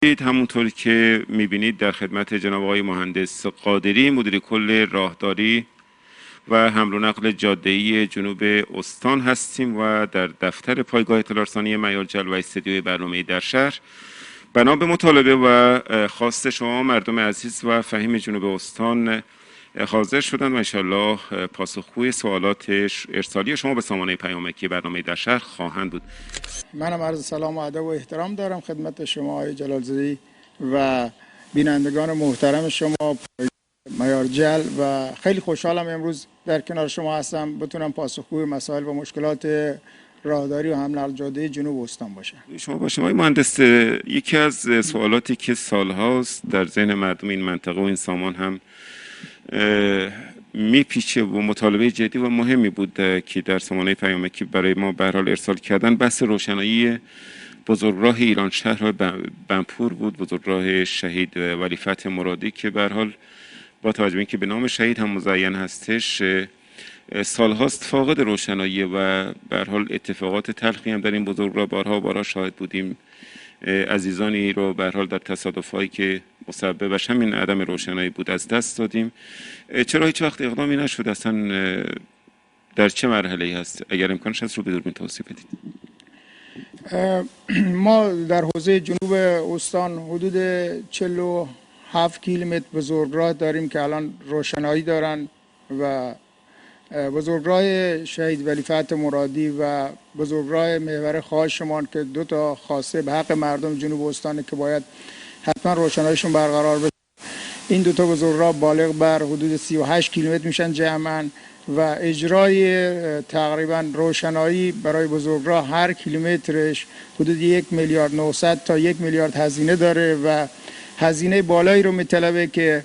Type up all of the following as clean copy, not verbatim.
همونطور که میبینید در خدمت جناب آقای مهندس قادری مدیر کل راهداری و حمل و نقل جاده‌ای جنوب استان هستیم و در دفتر پایگاه اطلاع رسانی میارجل و استدیوی برنامه در شهر بنا به مطالبه و خواست شما مردم عزیز و فهیم جنوب استان حاضر شدن و انشالله پاسخگوی سوالات ارسالی شما به سامانه پیامکی برنامه در شهر خواهند بود. منم عرض سلام و ادب و احترام دارم خدمت شما آقای جلالزاده و بینندگان محترم شما میارجل و خیلی خوشحالم امروز در کنار شما هستم بتونم پاسخگوی مسائل و مشکلات راهداری و حمل و نقل جاده جنوب استان باشم. شما باشم آقای مهندس، یکی از سوالاتی که سالهاست در ذهن مردم این منطقه و این سامان هم میپیچه و مطالبه جدی و مهمی بود که در سامانه پیامکی برای ما به هر حال ارسال کردن، بحث روشنایی بزرگراه ایران شهر بنپور بود، بزرگراه شهید ولی فتح مرادی که به هر حال با توجه به اینکه به نام شهید هم مزین هستش سالهاست فاقد روشنایی و به هر حال اتفاقات تلخی هم در این بزرگراه بارها شاهد بودیم. عزیزانی رو به هر حال در تصادفایی که مسببش همین عدم روشنایی بود از دست دادیم. چرا هیچ وقت اقدامی نشد؟ اصلا در چه مرحله‌ای هست؟ اگر امکانش هست رو به دوربین توضیح بدید. ما در حوزه جنوب استان حدود 47 کیلومتر بزرگراه داریم که الان روشنایی دارن و بزرگراه شهید ولی فتح مرادی و بزرگراه محور خواهشمان که دو تا خواسته به حق مردم جنوب استانه که باید حتما روشناییشون برقرار بشه. این دو تا بزرگراه بالغ بر حدود 38 کیلومتر میشن جمعاً و اجرای تقریبا روشنایی برای بزرگراه هر کیلومترش حدود 1,900,000 تا 1 میلیارد هزینه داره و هزینه بالایی رو میطلبه که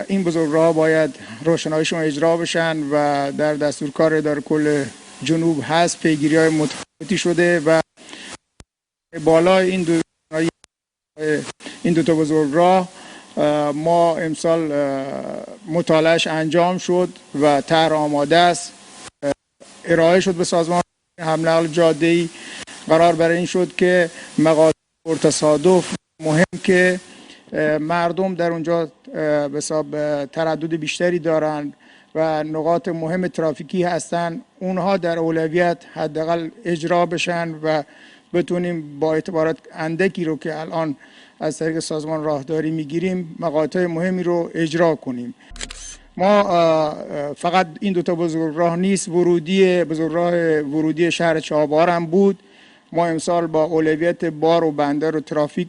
این بزرگراه باید روشناییشون اجرا بشن و در دستورکار اداره کل جنوب هست. پیگیری‌های متفاوتی شده و بالای این دو تا بزرگراه ما امسال مطالعهش انجام شد و طرح آماده است، ارائه شد به سازمان حمل و نقل جاده‌ای. قرار بر این شد که مقاطع پرتصادف مهم که مردم در اونجا به حساب تردد بیشتری دارن و نقاط مهم ترافیکی هستن، اونها در اولویت حداقل اجرا بشن و بتونیم با اعتبارات اندکی رو که الان از طریق سازمان راهداری میگیریم مقاطع مهمی رو اجرا کنیم. ما فقط این دو تا بزرگراه نیست، بزرگراه ورودی شهر چابهار هم بود. ما امسال با اولویت بار و بندر و ترافیک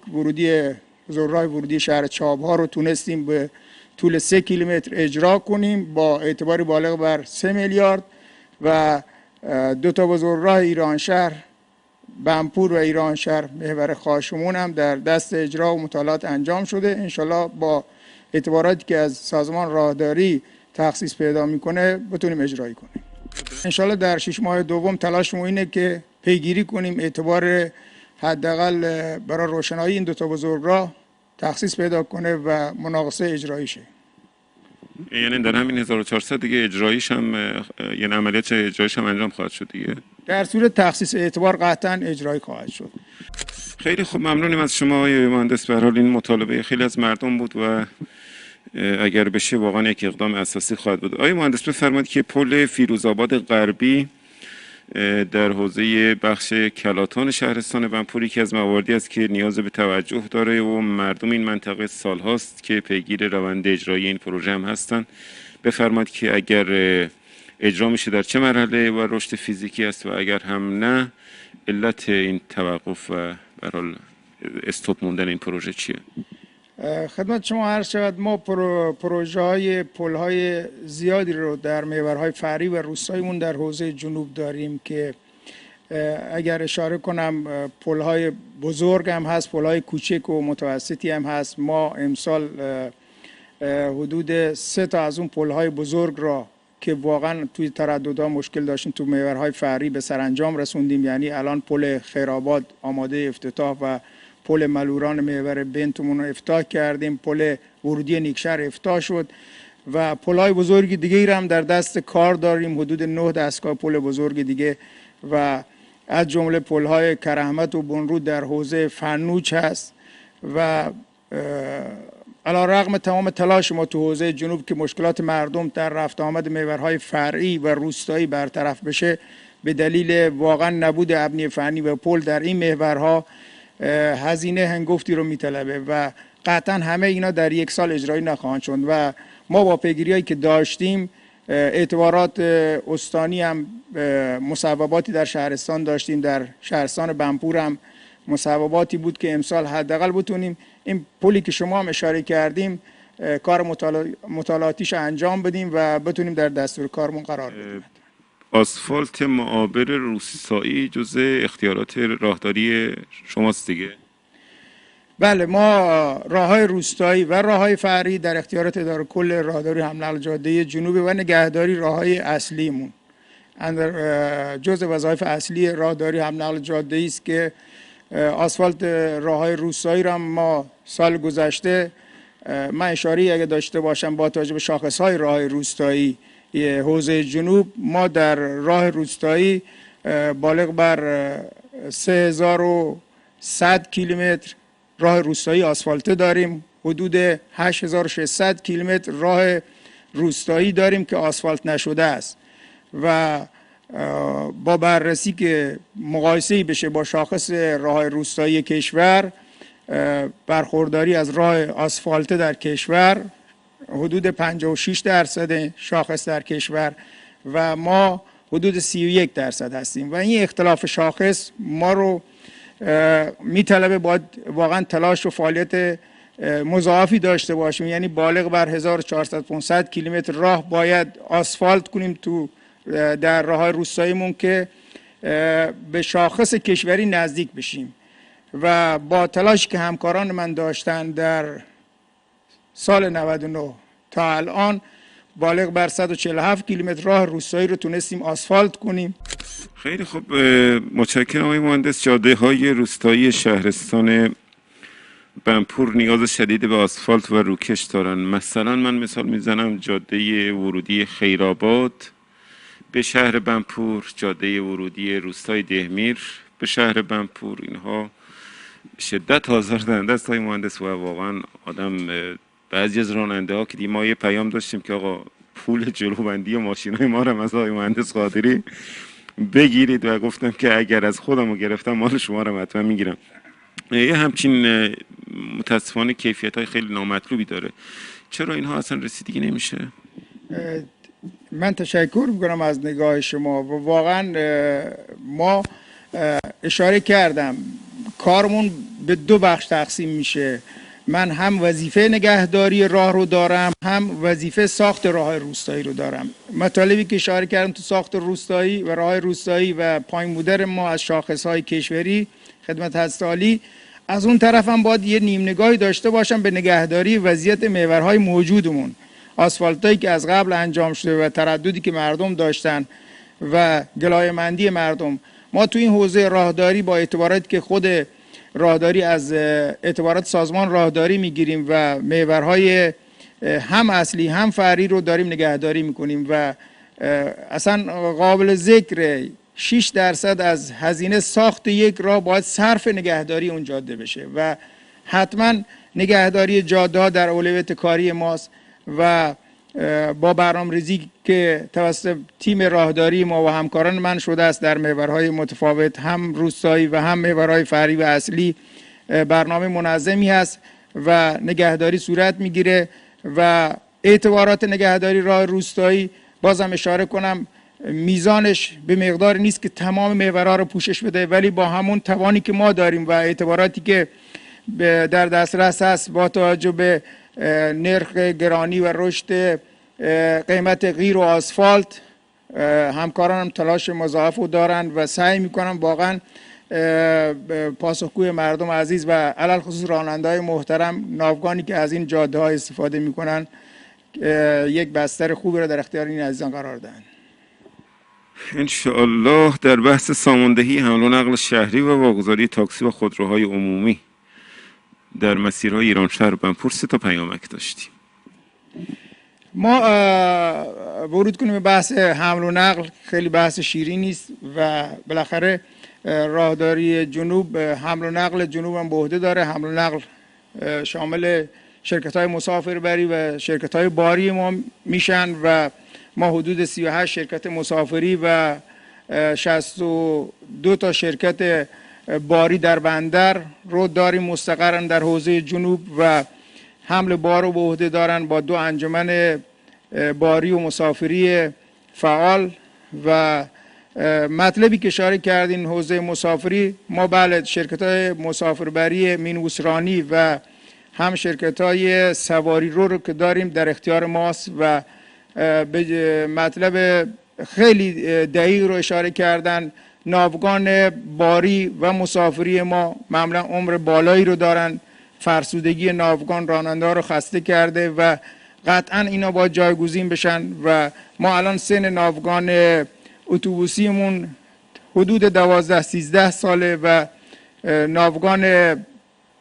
بزرگراه ورودی شهر چابهار رو تونستیم به طول 3 کیلومتر اجرا کنیم با اعتبار بالغ بر 3 میلیارد و دو تا بزرگراه ایران شهر بنپور و ایران شهر محور خواهشمون هم در دست اجرا و مطالعات انجام شده. انشالله با اعتباراتی که از سازمان راهداری تخصیص پیدا میکنه بتونیم اجرایی کنیم. انشالله در 6 ماه دوم تلاشمون اینه که پیگیری کنیم اعتبار حداقل برای روشنایی این دو تا بزرگراه تخصیص پیدا کنه و مناقصه اجرایی شه. یعنی در همین 1400 دیگه اجراییش هم یعنی عملیات اجراییش هم انجام خواهد شد دیگه؟ در صورت تخصیص اعتبار قطعا اجرایی خواهد شد. خیلی خوب، ممنونیم از شما آقای مهندس. به هر حال این مطالبه خیلی از مردم بود و اگر بشه واقعا یک اقدام اساسی خواهد بود. آقای مهندس بفرمایید که پل فیروزآباد غربی در حوزه بخش کلاتان شهرستان بنپور که از مواردی است که نیاز به توجه داره و مردم این منطقه سالهاست که پیگیر روند اجرایی این پروژه هم هستند. بفرمایید که اگر اجرا میشه در چه مرحله و رشد فیزیکی است و اگر هم نه علت این توقف و به هر حال استاپ موندن این پروژه چیه؟ خدمت شما عرض شود ما پروژه های پل های زیادی رو در محورهای فرعی و روستاییمون در حوزه جنوب داریم که اگر اشاره کنم پل های بزرگ هم هست، پل های کوچک و متوسطی هم هست. ما امسال حدود 3 تا از اون پل های بزرگ را که واقعا توی ترددها مشکل داشتیم تو محورهای فرعی به سرانجام رسوندیم. یعنی الان پل خیرآباد آماده افتتاح و پل ملوران محور بنتمون رو افتتاح کردیم، پل ورودی نیکشهر افتتاح شد و پل‌های بزرگ دیگه هم در دست کار داریم، حدود 9 دستگاه پل بزرگ دیگه و از جمله پل‌های کرهمت و بنرود در حوزه فنوج هست و علیرغم تمام تلاش ما تو حوزه جنوب که مشکلات مردم در رفت آمد محورهای فرعی و روستایی برطرف بشه، به دلیل واقعا نبود ابنیه فنی و پل در این محورها هزینه هنگفتی رو میطلبه و قطعا همه اینا در یک سال اجرایی نخواهند شد و ما با پیگیری‌هایی که داشتیم، اعتبارات استانی هم مصوباتی در شهرستان داشتیم، در شهرستان بنپور هم مصوباتی بود که امسال حداقل بتونیم این پلی که شما هم اشاره کردیم کار مطالعاتیش انجام بدیم و بتونیم در دستور کارمون قرار بدیم. آسفالت معابر روستایی جزء اختیارات راهداری شماست دیگه؟ بله، ما راههای روستایی و راههای فرعی در اختیارات اداره کل راهداری حمل نقل جاده جنوبی و نگهداری راههای اصلیمون جزء وظایف اصلی راهداری حمل نقل جاده است که آسفالت راههای روستایی را ما سال گذشته، من اشاره اگه داشته باشم با توجه به شاخصهای راه روستایی حوزه جنوب، ما در راه روستایی بالغ بر 3100 کیلومتر راه روستایی آسفالته داریم، حدود 8600 کیلومتر راه روستایی داریم که آسفالت نشده است و با بررسی که مقایسه‌ای بشه با شاخص راه روستایی کشور، برخورداری از راه آسفالته در کشور حدود 56% شاخص در کشور و ما حدود 31% هستیم و این اختلاف شاخص ما رو میطلبه باید واقعا تلاش و فعالیت مضاعفی داشته باشیم، یعنی بالغ بر 1400-500 کیلومتر راه باید آسفالت کنیم تو در راه روستاییمون که به شاخص کشوری نزدیک بشیم و با تلاشی که همکاران من داشتن در سال 99 تا الان بالغ بر 147 کیلومتر راه روستایی رو تونستیم آسفالت کنیم. خیلی خوب، متشکرم آقای مهندس. جاده های روستایی شهرستان بنپور نیاز شدید به آسفالت و روکش دارن. مثلا من مثال میزنم جاده ورودی خیرآباد به شهر بنپور، جاده ورودی روستای دهمیر به شهر بنپور، اینها شدت آزاردهنده است های مهندس و واقعا آدم بعضی از راننده ها که ما یه پیام داشتیم که آقا پول جلوبندی ماشین های ما رو از آقای مهندس قادری بگیرید و گفتم که اگر از خودم رو گرفتم مال شما رو حتما میگیرم. یه همچین متاسفانه کیفیت های خیلی نامطلوبی داره. چرا اینها اصلا رسیدگی نمیشه؟ من تشکر میکنم از نگاه شما و واقعا ما اشاره کردم کارمون به دو بخش تقسیم میشه. من هم وظیفه نگهداری راه رو دارم، هم وظیفه ساخت راه روستایی رو دارم. مطالبی که اشاره کردم تو ساخت روستایی و راه روستایی و پایین بودن ما از شاخصهای کشوری خدمت حضرت عالی، از اون طرف هم باید یه نیم نگاهی داشته باشم به نگهداری وضعیت محورهای موجودمون. آسفالتایی که از قبل انجام شده و ترددی که مردم داشتن و گلایه‌مندی مردم، ما تو این حوزه راهداری با اعتباراتی که خود راهداری از اعتبارات سازمان راهداری میگیریم و محورهای هم اصلی هم فرعی رو داریم نگهداری میکنیم و اصلا قابل ذکر 6% از هزینه ساخت یک راه باید صرف نگهداری اون جاده بشه و حتما نگهداری جاده ها در اولویت کاری ماست و با برنامه‌ریزی که توسط تیم راهداری ما و همکاران من شده است در محورهای متفاوت، هم روستایی و هم محورهای فرعی و اصلی، برنامه منظمی هست و نگهداری صورت میگیره و اعتبارات نگهداری راه روستایی بازم اشاره کنم میزانش به مقدار نیست که تمام محورها رو پوشش بده، ولی با همون توانی که ما داریم و اعتباراتی که در دسترس هست با توجه به نرخ گرانی و رشد قیمت غیر و آسفالت، همکاران هم تلاش مضاعف رو دارن و سعی میکنن واقعا پاسخگوی مردم عزیز و علل خصوص راننده‌های محترم ناوگانی که از این جاده ها استفاده میکنن یک بستر خوبی رو در اختیار این عزیزان قرار دهند. انشاءالله. در بحث ساماندهی حمل و نقل شهری و واگذاری تاکسی و خودروهای عمومی در مسیرهای ایرانشهر و بنپور 3 تا پیامک داشتیم. ما ورود کنیم به بحث حمل و نقل، خیلی بحث شیرینی است و بالاخره راهداری جنوب حمل و نقل جنوب هم به عهده داره. حمل و نقل شامل شرکت‌های مسافربری و شرکت‌های باری ما میشن و ما حدود 38 شرکت مسافری و 62 تا شرکت باری در بندر رو داریم مستقرن در حوزه جنوب و حمل بار رو به عهده دارن با 2 انجمن باری و مسافری فعال. و مطلبی که اشاره کردین حوزه مسافری، ما بله شرکت‌های مسافربری مینوسرانی و هم شرکت‌های سواری رو که داریم در اختیار ماست و به مطلب خیلی دقیق رو اشاره کردن. ناوگان باری و مسافری ما معمولا عمر بالایی رو دارن، فرسودگی ناوگان راننده رو خسته کرده و قطعا اینا باید جایگزین بشن و ما الان سن ناوگان اتوبوسیمون حدود 12-13 ساله و ناوگان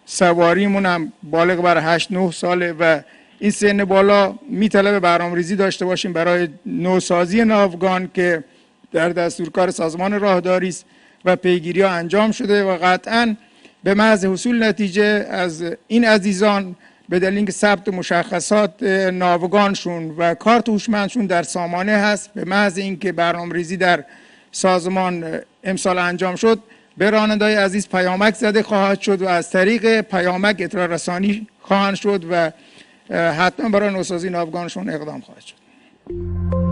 سواریمون هم بالغ بر 8-9 ساله و این سن بالا میطلبه برنامه‌ریزی داشته باشیم برای نوسازی ناوگان که در دستورکار سازمان راهداری است و پیگیری ها انجام شده و قطعا به محض حصول نتیجه از این عزیزان به دلیل اینکه ثبت مشخصات ناوگانشون و کارت هوشمندشون در سامانه هست، به محض اینکه برنامه‌ریزی در سازمان امسال انجام شد به راننده‌های عزیز پیامک زده خواهد شد و از طریق پیامک اطلاع رسانی خواهند شد و حتما برای نوسازی ناوگانشون اقدام خواهد شد.